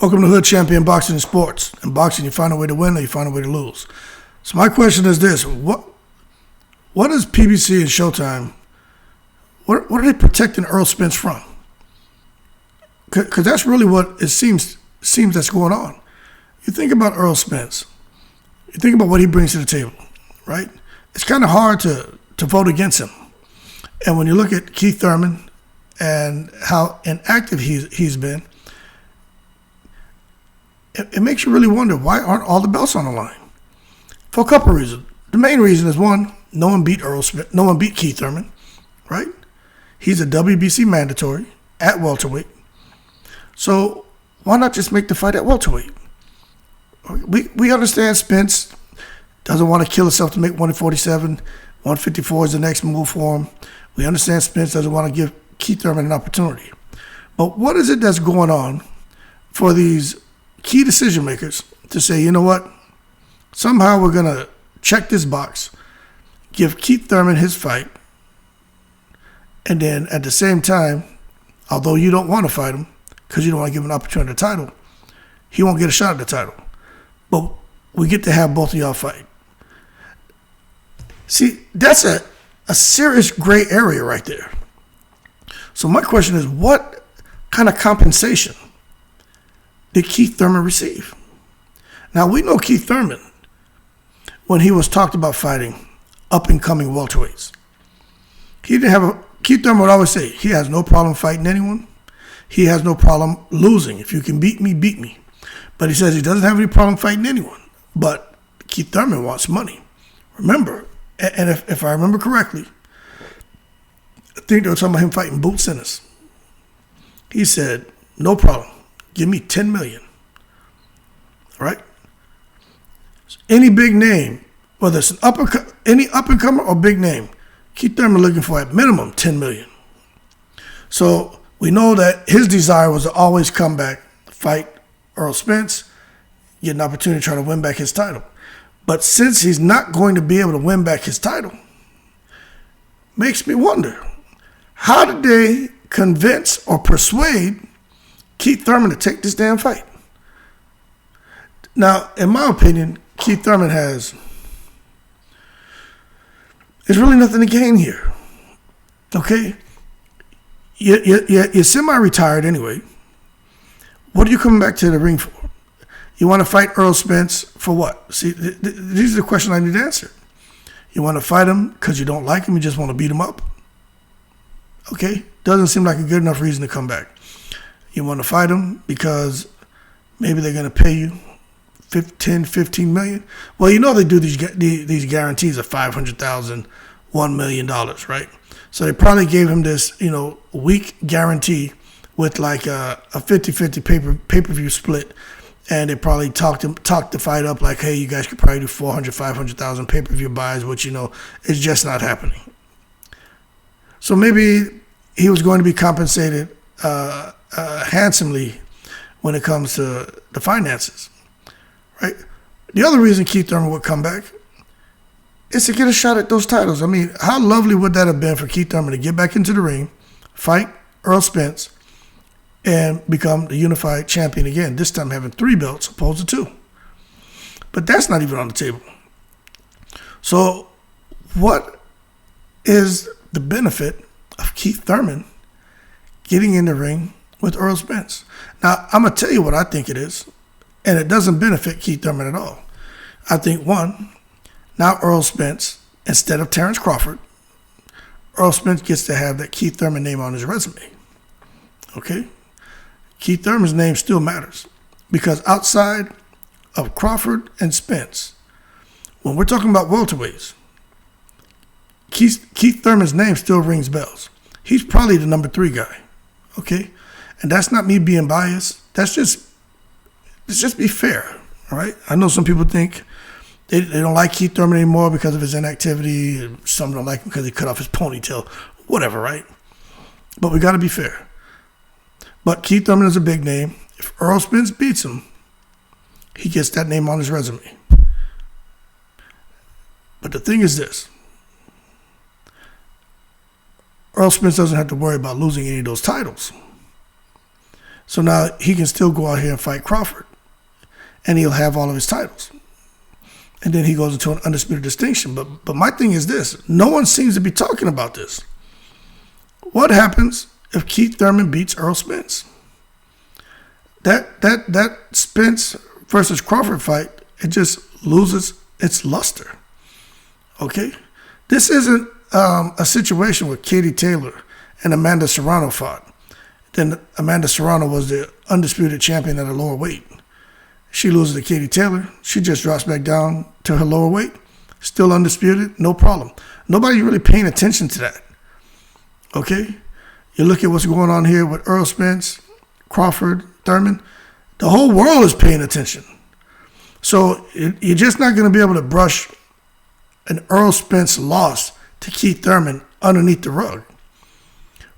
Welcome to Hood Champion Boxing and Sports. In boxing, you find a way to win or you find a way to lose. So my question is this: What is PBC and Showtime? What are they protecting Errol Spence from? Because that's really what it seems that's going on. You think about Errol Spence. You think about what he brings to the table, right? It's kind of hard to vote against him. And when you look at Keith Thurman and how inactive he's been, it makes you really wonder, why aren't all the belts on the line? For a couple of reasons. The main reason is, one, no one beat Keith Thurman, right? He's a WBC mandatory at welterweight. So why not just make the fight at welterweight? We understand Spence doesn't want to kill himself to make 147. 154 is the next move for him. We understand Spence doesn't want to give Keith Thurman an opportunity. But what is it that's going on for these key decision makers to say, you know what, somehow we're going to check this box, give Keith Thurman his fight, and then at the same time, although you don't want to fight him because you don't want to give him an opportunity at the title, he won't get a shot at the title. But we get to have both of y'all fight. See, that's a serious gray area right there. So my question is, what kind of compensation did Keith Thurman receive? Now, we know Keith Thurman, when he was talked about fighting up-and-coming welterweights, Keith Thurman would always say, he has no problem fighting anyone. He has no problem losing. If you can beat me, beat me. But he says he doesn't have any problem fighting anyone. But Keith Thurman wants money. Remember, and if I remember correctly, I think they were talking about him fighting Boot Sinners. He said, no problem. Give me $10 million. All right? Any big name, whether it's any up-and-comer or big name, Keith Thurman looking for at minimum $10 million. So we know that his desire was to always come back, fight Errol Spence, get an opportunity to try to win back his title. But since he's not going to be able to win back his title, makes me wonder, how did they convince or persuade Keith Thurman to take this damn fight? Now, in my opinion, Keith Thurman there's really nothing to gain here. Okay? You're semi-retired anyway. What are you coming back to the ring for? You want to fight Errol Spence for what? See, these are the questions I need answered. You want to fight him because you don't like him, you just want to beat him up? Okay? Doesn't seem like a good enough reason to come back. You want to fight him because maybe they're going to pay you $15 million? Well, you know they do these guarantees of $500,000, $1 million, right? So they probably gave him this, weak guarantee with like a 50-50 pay-per-view split. And they probably talked the fight up like, hey, you guys could probably do 500,000 pay-per-view buys, which, is just not happening. So maybe he was going to be compensated handsomely when it comes to the finances, right? The other reason Keith Thurman would come back is to get a shot at those titles. I mean, how lovely would that have been for Keith Thurman to get back into the ring, fight Errol Spence, and become the unified champion again, this time having 3 belts opposed to 2. But that's not even on the table. So what is the benefit of Keith Thurman getting in the ring with Errol Spence? Now, I'm going to tell you what I think it is, and it doesn't benefit Keith Thurman at all. I think, one, now Errol Spence, instead of Terrence Crawford, Errol Spence gets to have that Keith Thurman name on his resume. Okay? Keith Thurman's name still matters because outside of Crawford and Spence, when we're talking about welterweights, Keith Thurman's name still rings bells. He's probably the number 3 guy, okay? And that's not me being biased. Let's just be fair, all right? I know some people think they don't like Keith Thurman anymore because of his inactivity. Some don't like him because he cut off his ponytail, whatever, right? But we got to be fair. But Keith Thurman is a big name. If Errol Spence beats him, he gets that name on his resume. But the thing is this. Errol Spence doesn't have to worry about losing any of those titles. So now he can still go out here and fight Crawford, and he'll have all of his titles. And then he goes into an undisputed distinction. But my thing is this. No one seems to be talking about this. What happens if Keith Thurman beats Errol Spence? That Spence versus Crawford fight, it just loses its luster. Okay? This isn't a situation where Katie Taylor and Amanda Serrano fought. Then Amanda Serrano was the undisputed champion at a lower weight. She loses to Katie Taylor. She just drops back down to her lower weight. Still undisputed, no problem. Nobody really paying attention to that. Okay? You look at what's going on here with Errol Spence, Crawford, Thurman. The whole world is paying attention. So you're just not going to be able to brush an Errol Spence loss to Keith Thurman underneath the rug.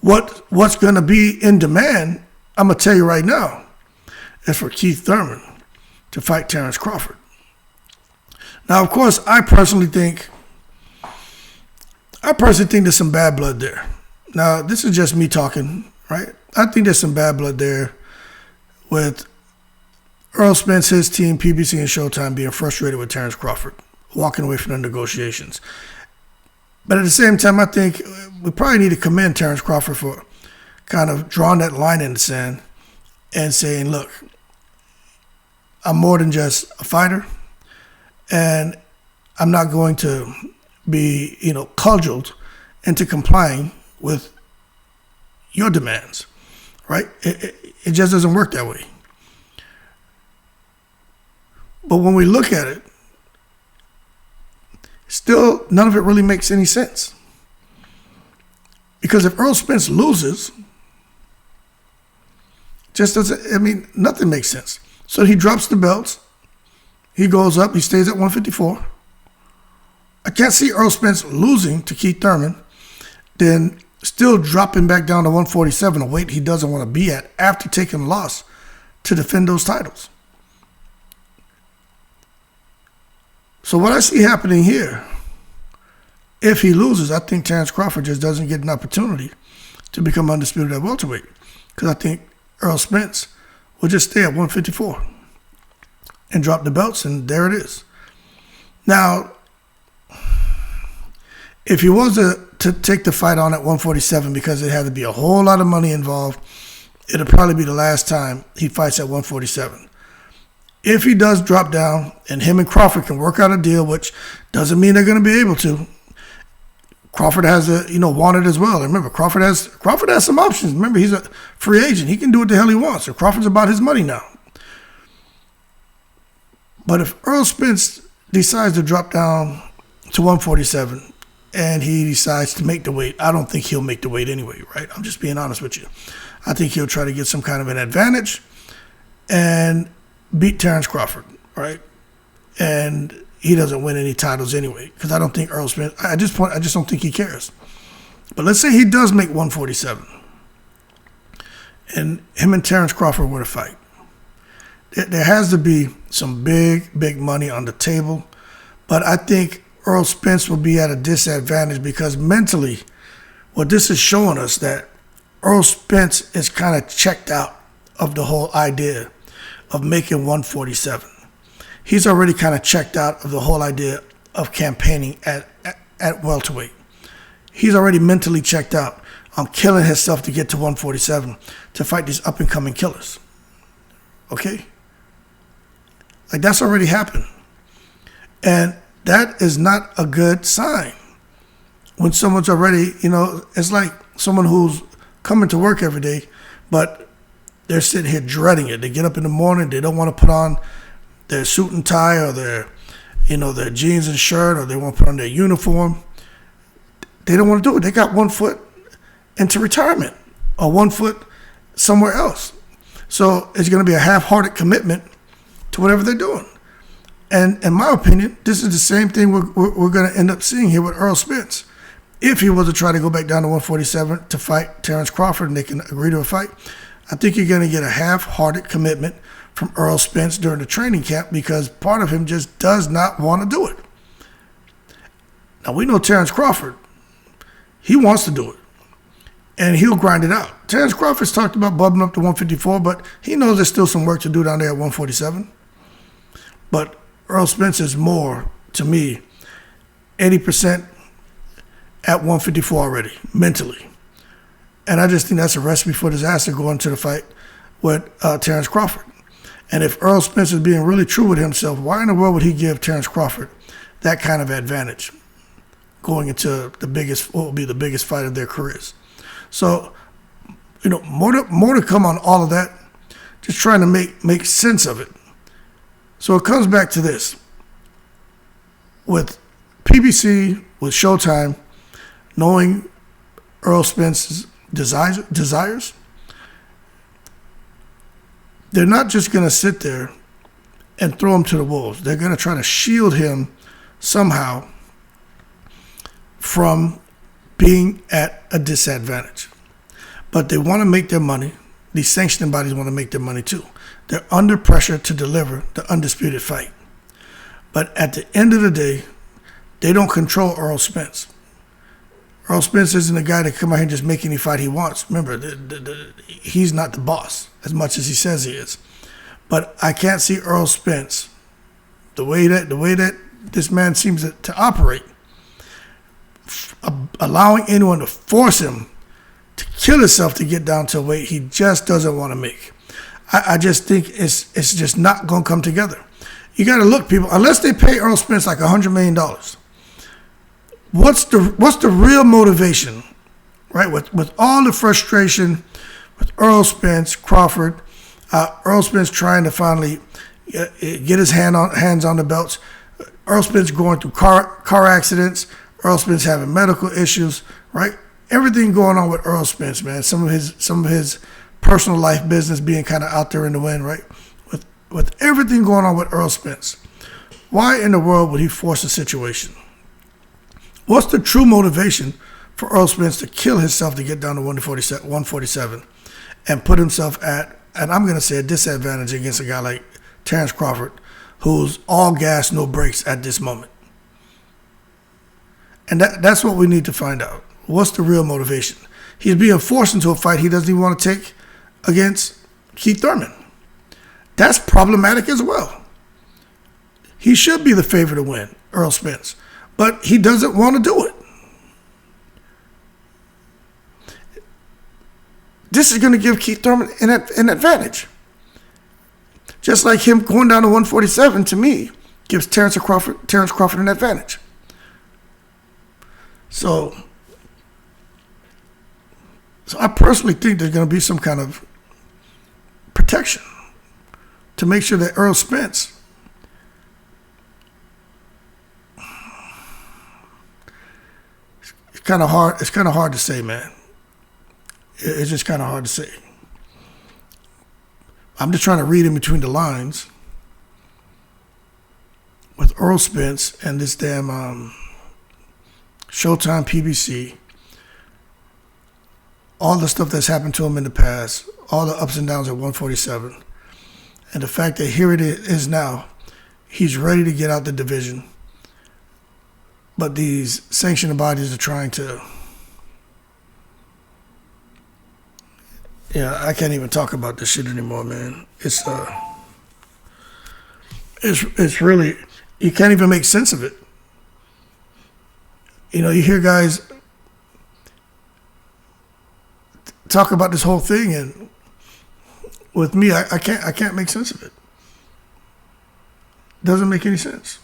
What's going to be in demand, I'm going to tell you right now, is for Keith Thurman to fight Terrence Crawford. Now, of course, I personally think there's some bad blood there. Now, this is just me talking, right? I think there's some bad blood there with Errol Spence, his team, PBC and Showtime being frustrated with Terrence Crawford, walking away from the negotiations. But at the same time, I think we probably need to commend Terrence Crawford for kind of drawing that line in the sand and saying, look, I'm more than just a fighter, and I'm not going to be, cudgeled into complying with your demands, right? It just doesn't work that way. But when we look at it, still none of it really makes any sense. Because if Errol Spence loses, nothing makes sense. So he drops the belts. He goes up. He stays at 154. I can't see Errol Spence losing to Keith Thurman, then still dropping back down to 147, a weight he doesn't want to be at after taking a loss to defend those titles. So what I see happening here, if he loses, I think Terrence Crawford just doesn't get an opportunity to become undisputed at welterweight, because I think Errol Spence will just stay at 154 and drop the belts, and there it is. Now, if he was to take the fight on at 147 because it had to be a whole lot of money involved, it'll probably be the last time he fights at 147. If he does drop down and him and Crawford can work out a deal, which doesn't mean they're going to be able to, Crawford has wanted as well. Remember, Crawford has some options. Remember, he's a free agent. He can do what the hell he wants. So Crawford's about his money now. But if Errol Spence decides to drop down to 147 and he decides to make the weight, I don't think he'll make the weight anyway, right? I'm just being honest with you. I think he'll try to get some kind of an advantage and beat Terrence Crawford, right? And he doesn't win any titles anyway, because I don't think Errol Spence, at this point, I just don't think he cares. But let's say he does make 147, and him and Terrence Crawford were to fight. There has to be some big, big money on the table, but I think Errol Spence will be at a disadvantage because mentally, what this is showing us that Errol Spence is kind of checked out of the whole idea of making 147. He's already kind of checked out of the whole idea of campaigning at welterweight. He's already mentally checked out on killing himself to get to 147 to fight these up-and-coming killers. Okay? Like, that's already happened. And that is not a good sign. When someone's already, it's like someone who's coming to work every day, but they're sitting here dreading it. They get up in the morning, they don't want to put on their suit and tie or their jeans and shirt, or they want to put on their uniform. They don't want to do it. They got 1 foot into retirement or 1 foot somewhere else. So it's going to be a half-hearted commitment to whatever they're doing. And in my opinion, this is the same thing we're going to end up seeing here with Errol Spence. If he was to try to go back down to 147 to fight Terrence Crawford and they can agree to a fight, I think you're going to get a half-hearted commitment from Errol Spence during the training camp because part of him just does not want to do it. Now, we know Terrence Crawford. He wants to do it. and he'll grind it out. Terrence Crawford's talked about bumping up to 154, but he knows there's still some work to do down there at 147. But Errol Spence is more, to me, 80% at 154 already, mentally. And I just think that's a recipe for disaster going to the fight with Terrence Crawford. And if Errol Spence is being really true with himself, why in the world would he give Terrence Crawford that kind of advantage going into what will be the biggest fight of their careers? So, more to come on all of that. Just trying to make sense of it. So it comes back to this. With PBC, with Showtime, knowing Errol Spence's desires, they're not just going to sit there and throw him to the wolves. They're going to try to shield him somehow from being at a disadvantage. But they want to make their money. These sanctioning bodies want to make their money too. They're under pressure to deliver the undisputed fight. But at the end of the day, they don't control Errol Spence. Errol Spence isn't a guy that come out here and just make any fight he wants. Remember, he's not the boss as much as he says he is. But I can't see Errol Spence, the way that this man seems to operate, allowing anyone to force him to kill himself to get down to a weight he just doesn't want to make. I just think it's just not going to come together. You got to look, people, unless they pay Errol Spence like $100 million, what's the real motivation, right? With all the frustration with Errol Spence, Crawford, Errol Spence trying to finally get his hands on the belts, Errol Spence going through car accidents, Errol Spence having medical issues, right? Everything going on with Errol Spence, man. Some of his personal life business being kind of out there in the wind, right? With everything going on with Errol Spence, why in the world would he force a situation? What's the true motivation for Errol Spence to kill himself to get down to 147 and put himself at, and I'm going to say, a disadvantage against a guy like Terrence Crawford, who's all gas, no brakes at this moment? And that's what we need to find out. What's the real motivation? He's being forced into a fight he doesn't even want to take against Keith Thurman. That's problematic as well. He should be the favorite to win, Errol Spence, but he doesn't want to do it. This is going to give Keith Thurman an advantage. Just like him going down to 147, to me, gives Terrence Crawford an advantage. So I personally think there's going to be some kind of protection to make sure that Errol Spence it's kind of hard to say, man. It's just kind of hard to say. I'm just trying to read in between the lines with Errol Spence and this damn Showtime PBC, all the stuff that's happened to him in the past, all the ups and downs at 147, and the fact that here it is now, he's ready to get out the division, but these sanctioning bodies are trying to, I can't even talk about this shit anymore, man. It's really, you can't even make sense of it. You hear guys talk about this whole thing, and with me, I can't make sense of it. Doesn't make any sense.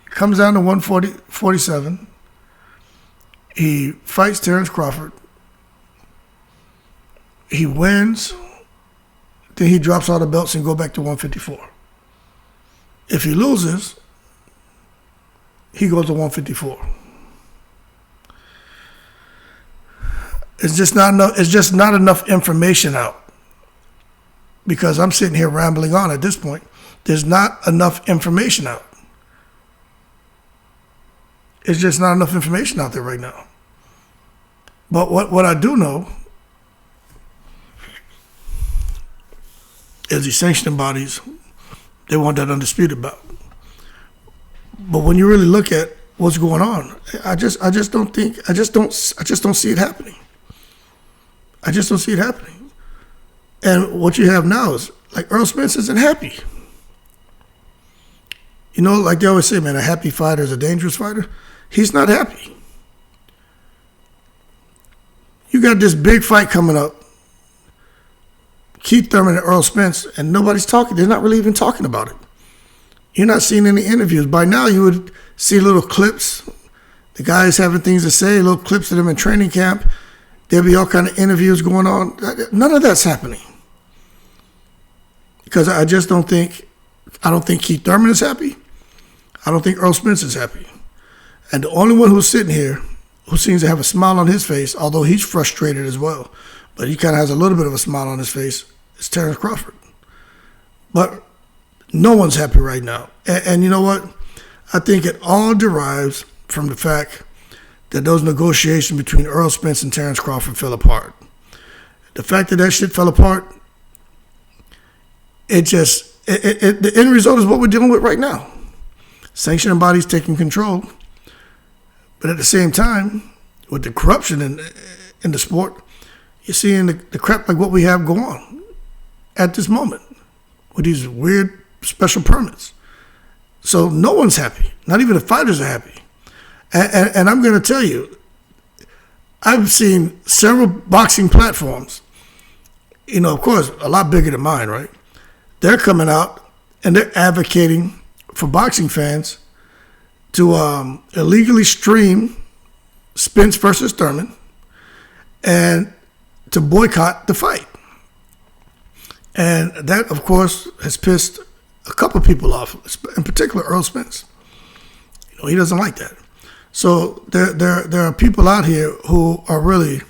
Comes down to 147. He fights Terrence Crawford. He wins. Then he drops all the belts and go back to 154. If he loses, he goes to 154. It's just not enough information out. Because I'm sitting here rambling on at this point. There's not enough information out. It's just not enough information out there right now. But what I do know is these sanctioning bodies, they want that undisputed bout. But when you really look at what's going on, I just don't see it happening. I just don't see it happening. And what you have now is, like, Errol Spence isn't happy. You know, like they always say, man, a happy fighter is a dangerous fighter. He's not happy. You got this big fight coming up, Keith Thurman and Errol Spence, and nobody's talking. They're not really even talking about it. You're not seeing any interviews. By now, you would see little clips. The guys having things to say, little clips of them in training camp. There'll be all kind of interviews going on. None of that's happening. Because I don't think Keith Thurman is happy. I don't think Errol Spence is happy. And the only one who's sitting here who seems to have a smile on his face, although he's frustrated as well, but he kind of has a little bit of a smile on his face, is Terrence Crawford. But no one's happy right now. And you know what? I think it all derives from the fact that those negotiations between Errol Spence and Terrence Crawford fell apart. The fact that shit fell apart, the end result is what we're dealing with right now. Sanctioning bodies taking control. But at the same time, with the corruption in the sport, you're seeing the crap like what we have go on at this moment with these weird special permits. So no one's happy. Not even the fighters are happy. And I'm going to tell you, I've seen several boxing platforms, you know, of course, a lot bigger than mine, right? They're coming out and they're advocating for boxing fans to illegally stream Spence versus Thurman and to boycott the fight. And that, of course, has pissed a couple people off, in particular Errol Spence. You know, he doesn't like that. So there are people out here who are really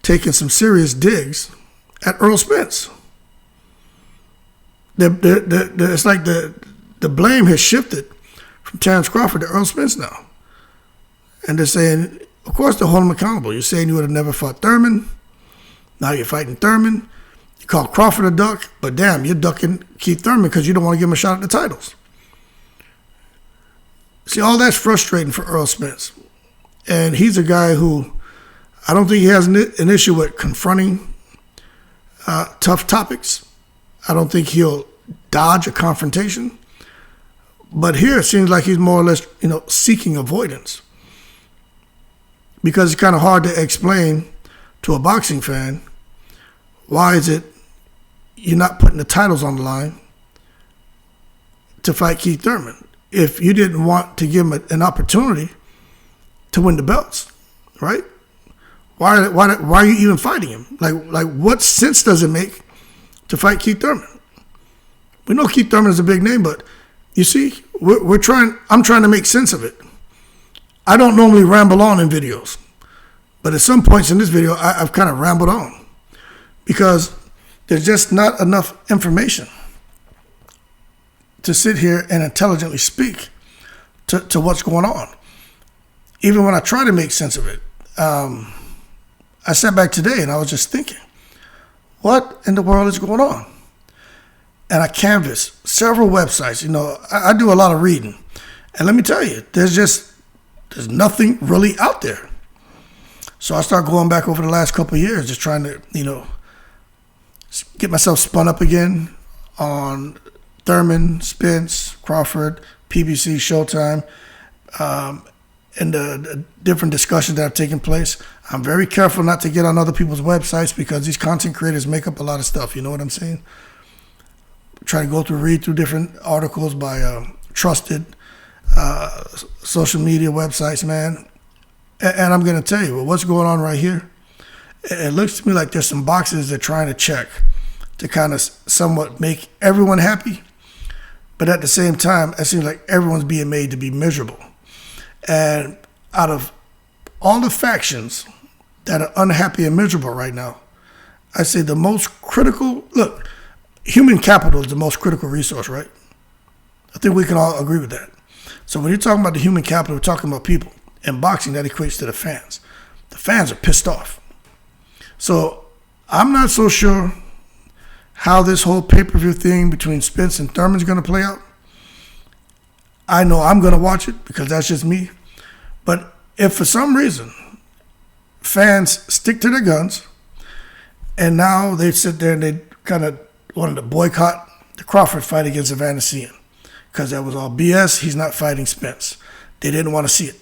taking some serious digs at Errol Spence. It's like the blame has shifted from Terrence Crawford to Errol Spence now. And they're saying, of course, they're holding him accountable. You're saying you would have never fought Thurman. Now you're fighting Thurman. You call Crawford a duck, but damn, you're ducking Keith Thurman because you don't want to give him a shot at the titles. See, all that's frustrating for Errol Spence. And he's a guy who I don't think he has an issue with confronting tough topics. I don't think he'll dodge a confrontation. But here it seems like he's more or less, you know, seeking avoidance. Because it's kind of hard to explain to a boxing fan, why is it you're not putting the titles on the line to fight Keith Thurman if you didn't want to give him an opportunity to win the belts, right? Why are you even fighting him? Like what sense does it make to fight Keith Thurman? We know Keith Thurman is a big name, but you see, I'm trying to make sense of it. I don't normally ramble on in videos, but at some points in this video, I've kind of rambled on because there's just not enough information to sit here and intelligently speak to what's going on. Even when I try to make sense of it, I sat back today and I was just thinking, what in the world is going on? And I canvassed several websites. You know, I do a lot of reading. And let me tell you, there's nothing really out there. So I started going back over the last couple of years, just trying to, you know, get myself spun up again on Thurman, Spence, Crawford, PBC, Showtime, and the different discussions that have taken place. I'm very careful not to get on other people's websites because these content creators make up a lot of stuff. You know what I'm saying? Try to read through different articles by trusted social media websites, man. And I'm going to tell you, what's going on right here, it looks to me like there's some boxes they're trying to check to kind of somewhat make everyone happy. But at the same time, it seems like everyone's being made to be miserable. And out of all the factions that are unhappy and miserable right now, I say the most critical, look, human capital is the most critical resource, right? I think we can all agree with that. So when you're talking about the human capital, we're talking about people. In boxing, that equates to the fans. The fans are pissed off. So I'm not so sure how this whole pay-per-view thing between Spence and Thurman is going to play out. I know I'm going to watch it because that's just me. But if for some reason fans stick to their guns And now they sit there and they kind of wanted to boycott the Crawford fight against Evander because that was all BS. He's not fighting Spence. They didn't want to see it.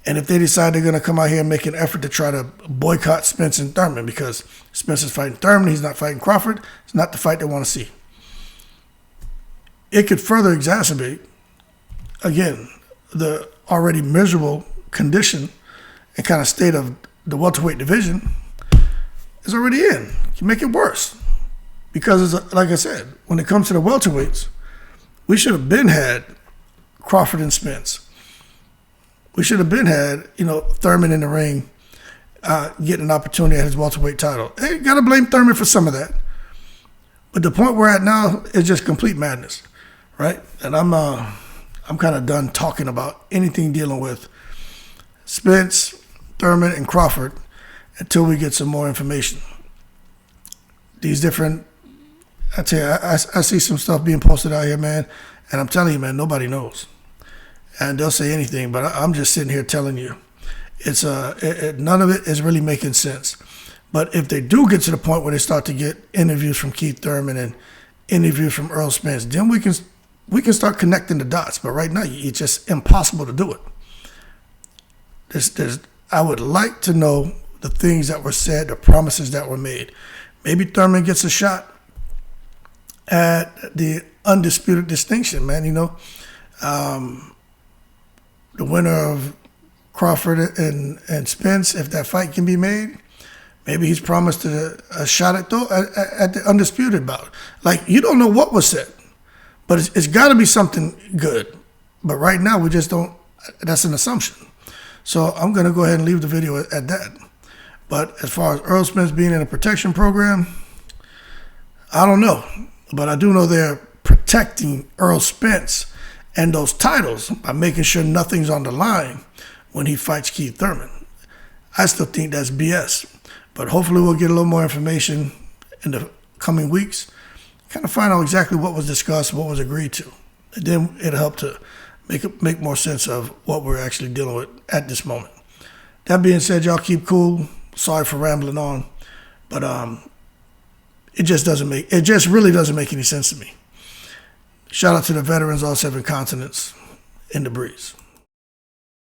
And if they decide they're going to come out here and make an effort to try to boycott Spence and Thurman because Spence is fighting Thurman, he's not fighting Crawford, it's not the fight they want to see. It could further exacerbate, again, the already miserable condition and kind of state of the welterweight division is already in. You can make it worse. Because, like I said, when it comes to the welterweights, we should have been had Crawford and Spence. We should have been had, Thurman in the ring, getting an opportunity at his welterweight title. Hey, got to blame Thurman for some of that. But the point we're at now is just complete madness, right? And I'm kind of done talking about anything dealing with Spence, Thurman, and Crawford until we get some more information. These different, I tell you, I see some stuff being posted out here, man, and I'm telling you, man, nobody knows. And they'll say anything, but I'm just sitting here telling you, it's none of it is really making sense. But if they do get to the point where they start to get interviews from Keith Thurman and interviews from Errol Spence, then we can start connecting the dots. But right now, it's just impossible to do it. I would like to know the things that were said, the promises that were made. Maybe Thurman gets a shot at the undisputed distinction, man. The winner of Crawford and Spence, if that fight can be made, maybe he's promised a shot at the undisputed bout. Like, you don't know what was said, but it's got to be something good. But right now, we just don't. That's an assumption. So I'm going to go ahead and leave the video at that. But as far as Errol Spence being in a protection program, I don't know. But I do know they're protecting Errol Spence and those titles by making sure nothing's on the line when he fights Keith Thurman. I still think that's BS. But hopefully we'll get a little more information in the coming weeks, kind of find out exactly what was discussed, what was agreed to. And then it'll help to make more sense of what we're actually dealing with at this moment. That being said, y'all keep cool. Sorry for rambling on. But it just really doesn't make any sense to me. Shout out to the veterans, all 7 continents, in the breeze.